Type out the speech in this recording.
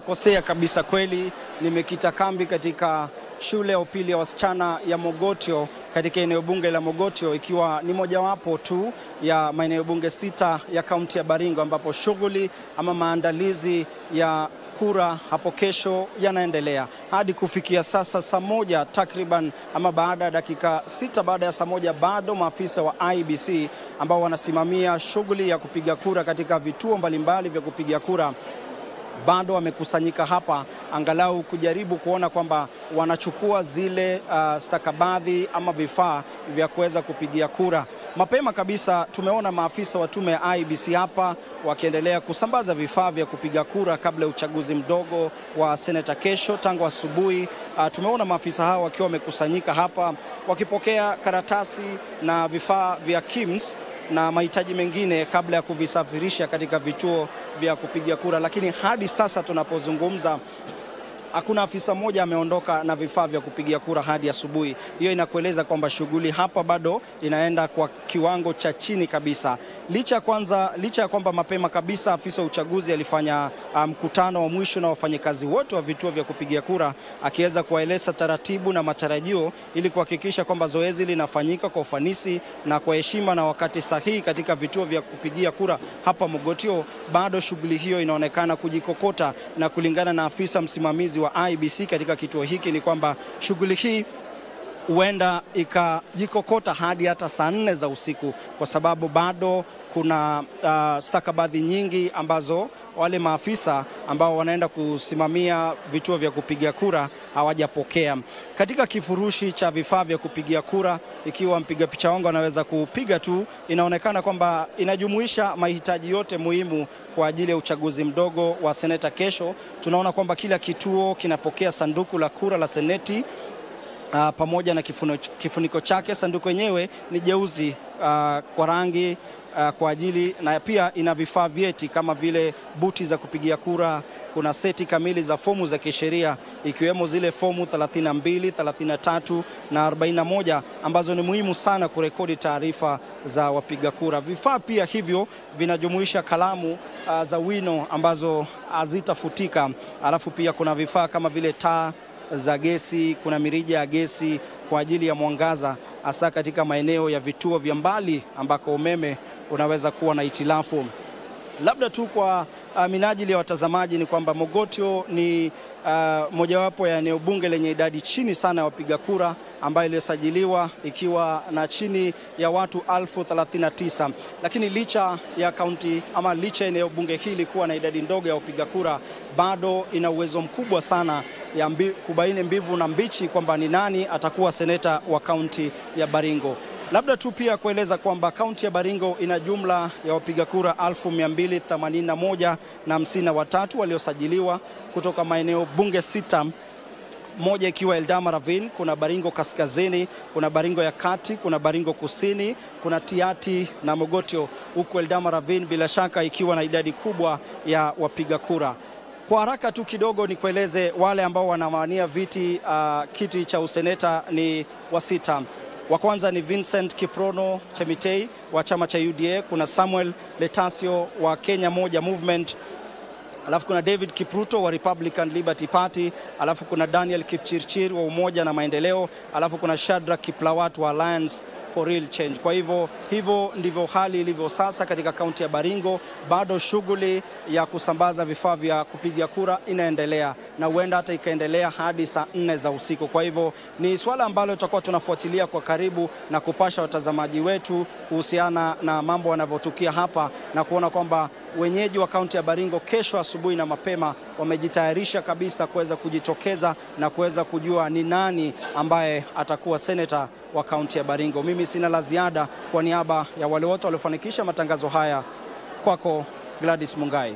Kosea kabisa kweli, nimekita kambi katika shule ya upili ya wasichana ya Mogotio katika eneo bunge la Mogotio, ikiwa ni mojawapo tu ya maeneo bunge 6 ya kaunti ya Baringo, ambapo shughuli ama maandalizi ya kura hapo kesho yanaendelea. Hadi kufikia sasa saa moja takriban, ama baada ya dakika 6 baada ya saa moja, bado maafisa wa IEBC ambao wanasimamia shughuli ya kupiga kura katika vituo mbalimbali vya kupiga kura bado wamekusanyika hapa angalau kujaribu kuona kwamba wanachukua zile stakabadhi ama vifaa vya kuweza kupigia kura. Mapema kabisa tumeona maafisa wa tume ya IEBC hapa wakiendelea kusambaza vifaa vya kupiga kura kabla ya uchaguzi mdogo wa seneta kesho. Tangu asubuhi tumeona maafisa hao wakiwa wamekusanyika hapa wakipokea karatasi na vifaa vya KIMS na mahitaji mengine kabla ya kuvisafirisha katika vituo vya kupiga kura. Lakini hadi sasa tunapozungumza hakuna afisa mmoja ameondoka na vifaa vya kupigia kura hadi asubuhi. Hiyo inakueleza kwamba shughuli hapa bado inaenda kwa kiwango cha chini kabisa. Licha ya kwamba mapema kabisa afisa wa uchaguzi alifanya mkutano wa mwisho na wafanyakazi wote wa vituo vya kupigia kura, akiweza kuwaeleza taratibu na matarajio ili kuhakikisha kwamba zoezi linafanyika kwa ufanisi na kwa heshima na wakati sahihi katika vituo vya kupigia kura hapa Mogotio. Bado shughuli hiyo inaonekana kujikokota, na kulingana na afisa msimamizi wa IEBC katika kituo hiki ni kwamba shughuli hii huenda ikajikokota hadi hata saa 4 za usiku, kwa sababu bado kuna stakabadhi nyingi ambazo wale maafisa ambao wanaenda kusimamia vituo vya kupigia kura hawajapokea. Katika kifurushi cha vifaa vya kupigia kura, ikiwa mpiga picha wangu anaweza kupiga tu, inaonekana kwamba inajumuisha mahitaji yote muhimu kwa ajili ya uchaguzi mdogo wa seneta kesho. Tunaona kwamba kila kituo kinapokea sanduku la kura la seneti pamoja na kifuniko chake. Sanduku yenyewe ni jeusi kwa rangi kwa ajili, na pia ina vifaa vyeti kama vile buti za kupigia kura. Kuna seti kamili za fomu za kisheria, ikiwemo zile fomu 32, 33 na 41 ambazo ni muhimu sana kurekodi taarifa za wapiga kura. Vifaa pia hivyo vinajumuisha kalamu za wino ambazo hazitafutika. Alafu pia kuna vifaa kama vile taa za gesi, kuna mirija ya gesi kwa ajili ya mwangaza, hasa katika maeneo ya vituo vya mbali ambako umeme unaweza kuwa na hitilafu. Labda tu kwa minajili ya watazamaji ni kwamba Mogotio ni mojawapo ya eneo bunge lenye idadi chini sana ya wapiga kura, ambayo ilisajiliwa ikiwa na chini ya watu 1039. Lakini licha ya kaunti ama licha eneo bunge hili kuwa na idadi ndogo ya wapiga kura, bado ina uwezo mkubwa sana ya kubaini mbivu na mbichi kwamba ni nani atakuwa seneta wa kaunti ya Baringo. Labda tu pia kueleza kwamba kaunti ya Baringo ina jumla ya wapiga kura 1281 na 53 waliosajiliwa kutoka maeneo bunge 6, moja ikiwa Eldama Ravine, kuna Baringo Kaskazini, kuna Baringo ya Kati, kuna Baringo Kusini, kuna Tiati na Mogotio, huku Eldama Ravine bila shaka ikiwa na idadi kubwa ya wapiga kura. Kwa haraka tu kidogo ni kueleze wale ambao wanawania kiti cha useneta ni wasita. Wa kwanza ni Vincent Kiprono Chemitei wa chama cha UDA, kuna Samuel Letasio wa Kenya Moja Movement, alafu kuna David Kipruto wa Republican Liberty Party, alafu kuna Daniel Kipchirchir wa Umoja na Maendeleo, alafu kuna Shadrack Kiplawat wa Alliance for Real Change. Kwa hivyo ndivyo hali ilivyo sasa katika kaunti ya Baringo. Bado shughuli ya kusambaza vifaa vya kupiga kura inaendelea, na huenda hata ikaendelea hadi saa 4 za usiku. Kwa hivyo ni swala ambalo tutakuwa tunafuatilia kwa karibu na kupasha watazamaji wetu kuhusiana na mambo yanavyotukia hapa, na kuona kwamba wenyeji wa kaunti ya Baringo kesho asubuhi na mapema wamejitayarisha kabisa kuweza kujitokeza na kuweza kujua ni nani ambaye atakuwa seneta wa kaunti ya Baringo. Mimi sina la ziada. Kwa niaba ya wale wote waliofanikisha matangazo haya, kwako Gladys Mungai.